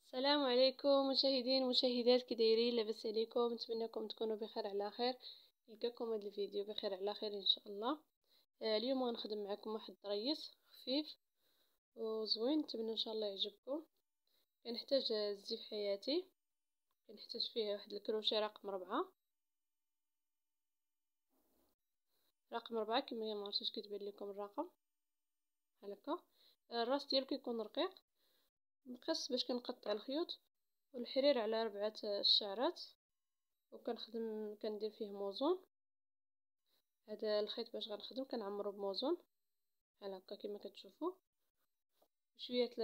السلام عليكم مشاهدين ومشاهدات، كي دايرين؟ لاباس عليكم؟ نتمنىكم تكونوا بخير على خير. نلقاكم هذا الفيديو بخير على خير ان شاء الله. اليوم غنخدم معكم واحد الريس خفيف وزوين، نتمنى ان شاء الله يعجبكم. كنحتاج الزيت حياتي، كنحتاج فيه واحد الكروشيه رقم 4 كما ما عرفتش كيتبان لكم الرقم بحال هكا. الراس ديالو كيكون رقيق، مقص باش كنقطع الخيوط والحرير على 4 الشعرات، وكنخدم كندير فيه موزون. هذا الخيط باش غنخدم كنعمرو بموزون بحال هكا كما كتشوفوا، شويه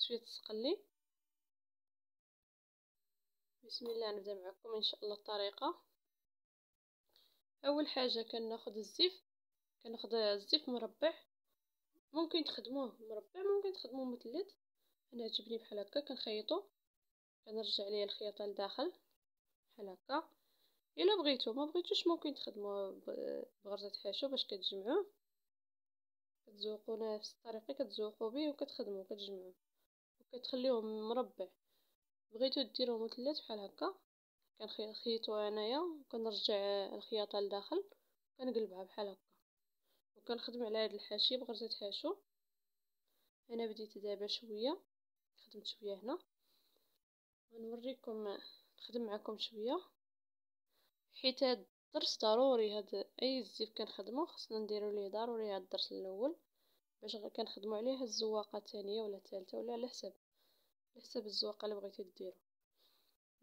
السقلي. بسم الله، نبدا معكم ان شاء الله الطريقه. اول حاجه كناخذ الزيت، كناخذ الزيت مربع، ممكن تخدموه مربع ممكن تخدموه مثلث. انا عجبني بحال هكا. كنخيطو، كنرجع ليه الخياطه لداخل بحال هكا. الا بغيتو ما بغيتوش ممكن تخدموه بغرزه حاشو باش كتجمعوه، كتزوقوا نفس الطريقه كتزوقوا به وكتخدموا كتجمعوا وكتخليوهم مربع. بغيتو ديروه مثلث بحال هكا، كنخيطو انايا وكنرجع الخياطه لداخل كنقلبها بحال هكا وكنخدم على هاد الحاشيه بغرزه حاشو. انا بديت دابا شويه، خدمت شويه هنا، غنوريكم نخدم معكم شويه حيت هاد الدرس ضروري. هاد اي زيت كنخدمو خصنا نديرو ليه ضروري هاد الدرس الاول باش كنخدمو عليه الزواقه الثانيه ولا الثالثه ولا على حسب الزواقه اللي بغيتو ديرو.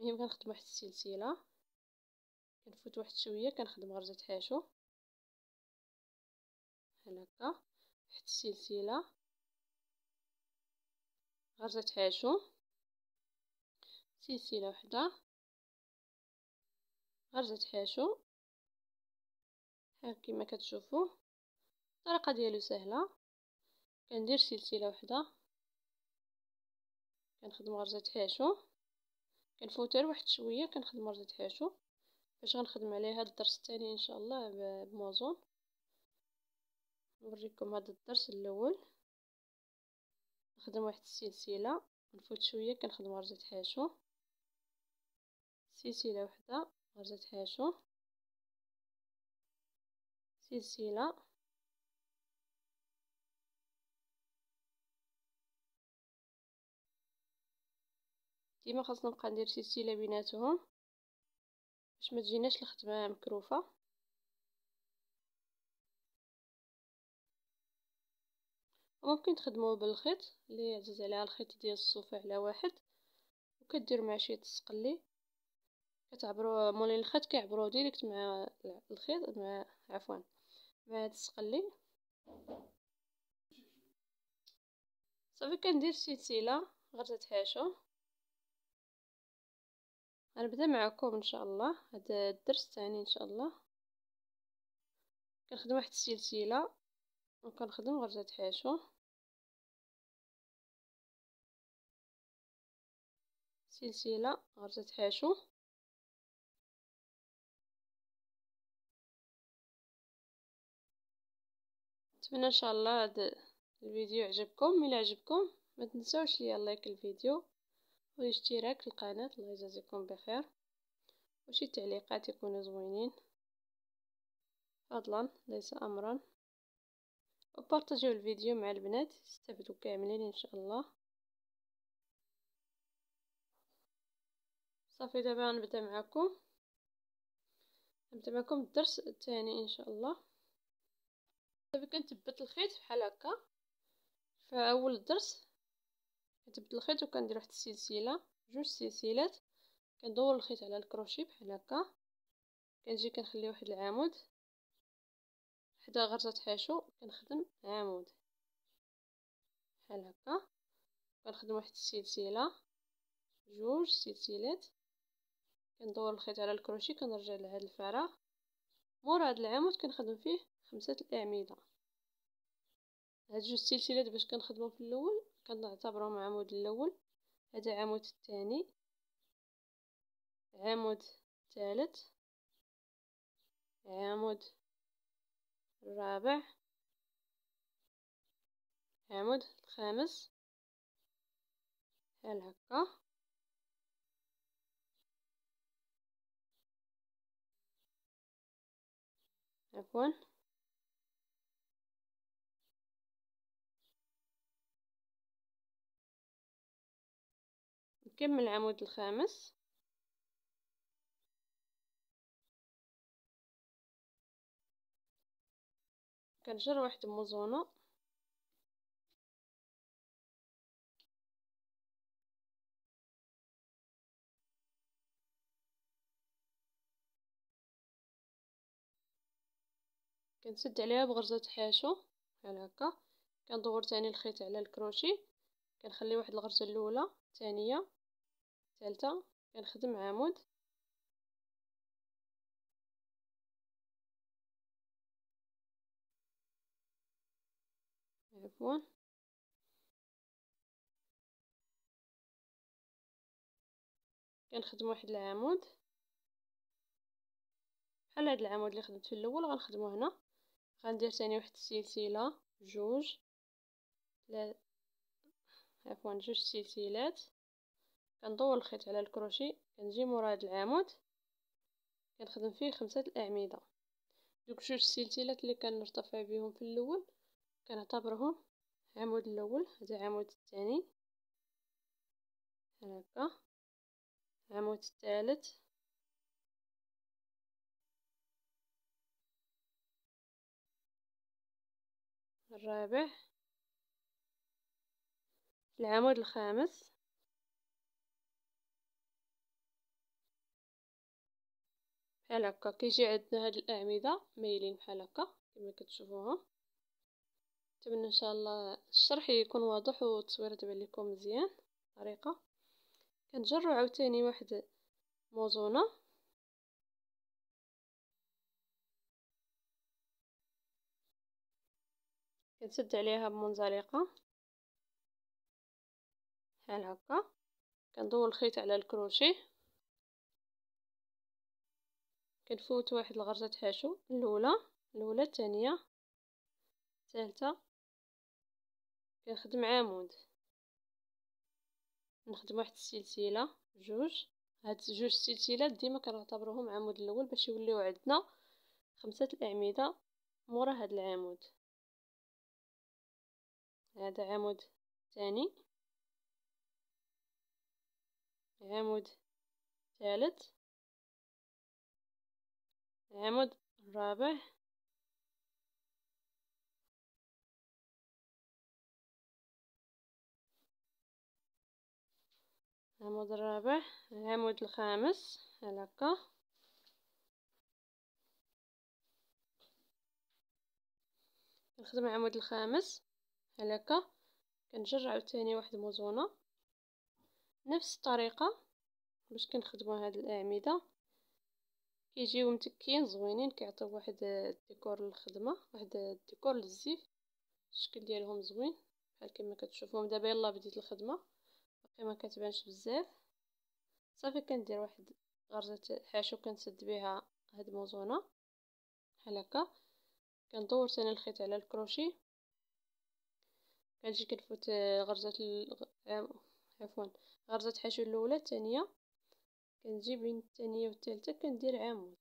المهم كنخدم واحد السلسله، كنفوت واحد شويه كنخدم غرزه حاشو بحال هكا، واحد السلسله غرزه حاشو، سلسله وحده غرزه حاشو. ها كما كتشوفوا الطريقه ديالو سهله. كندير سلسله وحده كنخدم غرزه حاشو، كنفوت غير واحد شويه كنخدم غرزه حاشو باش غنخدم عليه هاد الدرس الثاني ان شاء الله بموزون. نوريكم هذا الدرس الاول. نخدم واحد السلسله، نفوت شويه كنخدم غرزه حاشو، سلسله وحده غرزه حاشو، سلسله، ديما خاصنا نبقى ندير سلسله بيناتهم باش ما تجيناش الخدمه مكروفه. ممكن تخدموه بالخيط اللي عزيز عليها الخيط ديال الصوفه على واحد، وكدير مع شويه السقلي كتعبروا مولين الخيط كيعبروا ديريكت مع الخيط مع مع هاد السقلي. صافي كندير سلسله غرزه حاشو. غنبدا معكم ان شاء الله هذا الدرس الثاني ان شاء الله. كنخدم واحد السلسله وكنخدم غرزه حاشو، سلسله غرزه حاشو. نتمنى ان شاء الله هذا الفيديو يعجبكم. الى عجبكم ما تنساوش ليا لايك الفيديو والاشتراك للقناه. الله يجازيكم بخير، وشي تعليقات يكونوا زوينين فضلا ليس امرا، وبارطاجيو الفيديو مع البنات يستافدوا كاملين ان شاء الله. صافي دابا غنبدا معكم الدرس الثاني ان شاء الله. صافي كنثبت الخيط بحال هكا في اول الدرس، كنثبت الخيط وكندير واحد السلسله جوج سلسلات، كندور الخيط على الكروشي بحال هكا، كنجي كنخلي واحد العمود حدا غرزه حاشو، كنخدم عمود بحال هكا، كنخدم واحد السلسله جوج سلسلات، كندور الخيط على الكروشي كنرجع لهاد الفراغ. مور هاد العمود كنخدم فيه 5 الاعمده. هاد جوج سلسلات باش كنخدمهم في الاول كنعتبرهم عمود الاول، هذا عمود الثاني، عمود الثالث، عمود الرابع، عمود الخامس بحال هكا. عفوا. نكمل العمود الخامس. كنجر واحد موزونة، كنسد عليها بغرزة حاشو بحال هكا. كندور تاني الخيط على الكروشي، كنخلي واحد الغرزة الاولى، الثانيه، الثالثه، كنخدم عمود، عفوا، كنخدم واحد العمود بحال هاد العمود اللي خدمت في الاول، غنخدمو هنا. غندير تاني واحد السلسله، جوج، عفوا جوج سلسلات. كندور الخيط على الكروشي، كنجي مورا هاد العمود، كنخدم فيه 5 الاعمده. دوك جوج سلسلات اللي كنرتفع بهم في الاول كنعتبرهم عمود الاول، هذا عمود الثاني هكا، عمود الثالث، الرابع، العمود الخامس، بحال هكا. كيجي عندنا هاد الاعمده مايلين بحال هكا كما كتشوفوها. نتمنى ان شاء الله الشرح يكون واضح والتصوير تبان لكم مزيان. طريقه كنجرو عاوتاني واحد موزونه، كنسد عليها بمنزلقه بحال هكا. كندور الخيط على الكروشي، كنفوت واحد الغرزه حاشو الاولى، الثانيه، الثالثه، كنخدم عمود، نخدم واحد السلسله، جوج. هاد جوج سلسلات ديما كنعتبروهم عمود الاول باش يوليو عندنا 5 الاعمده مورا هاد العمود. هذا عمود ثاني، عمود ثالث، عمود رابع، عمود الرابع، عمود الخامس هكا. نخدم العمود الخامس هكا، كنجر عاوتاني واحد موزونه نفس الطريقه باش كنخدموا هاد الاعمده. كيجيو متكين زوينين، كيعطيو واحد الديكور للخدمه، واحد الديكور للزيف. الشكل ديالهم زوين بحال كما كتشوفوهم. دابا يلا بديت الخدمه، باقي ما كتبانش بزاف. صافي كندير واحد غرزه حاشو كنسد بها هاد الموزونه بحال هكا. كندور ثاني الخيط على الكروشي، كنجي كنفوت عفوا غرزه حاشو الاولى، الثانيه، كنجي بين الثانيه والثالثه كندير عمود،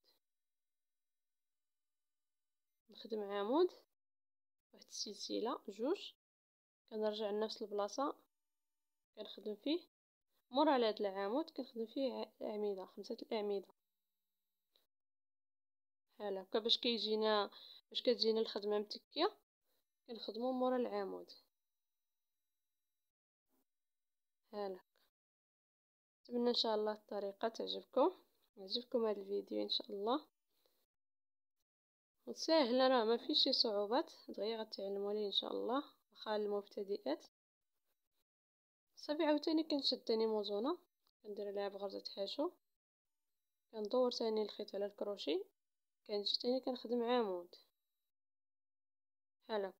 نخدم عمود، واحد السلسله، جوج، كنرجع لنفس البلاصه كنخدم فيه مور على هذا العمود، كنخدم فيه اعمده، 5 الاعمده بحال هكا. باش كتجينا الخدمه متكيه كنخدمو مور العمود بحال هكا. نتمنى ان شاء الله الطريقه يعجبكم هذا الفيديو ان شاء الله. ساهله، راه ما فيش شي صعوبات، دغيا غتعلموا ليه ان شاء الله واخا المبتدئات. صافي عاوتاني كنشد تاني موزونه، كندير لها بغرزه حاشو، كندور تاني الخيط على الكروشي، كنجي تاني كنخدم عمود بحال هكا.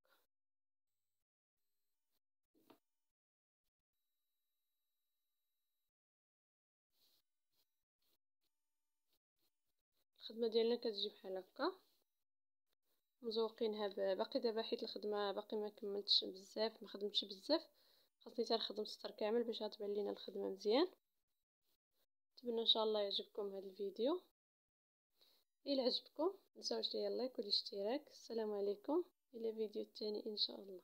الخدمه ديالنا كتجي بحال هكا مزوقينها باقي دابا حيت الخدمه باقي ما كملتش بزاف، ما خدمتش بزاف، خاصني تنخدم السطر كامل باش غتبان لينا الخدمه مزيان. نتمنى ان شاء الله يعجبكم هذا الفيديو. الى عجبكم متنساوش ليا اللايك والاشتراك. السلام عليكم، الى فيديو تاني ان شاء الله.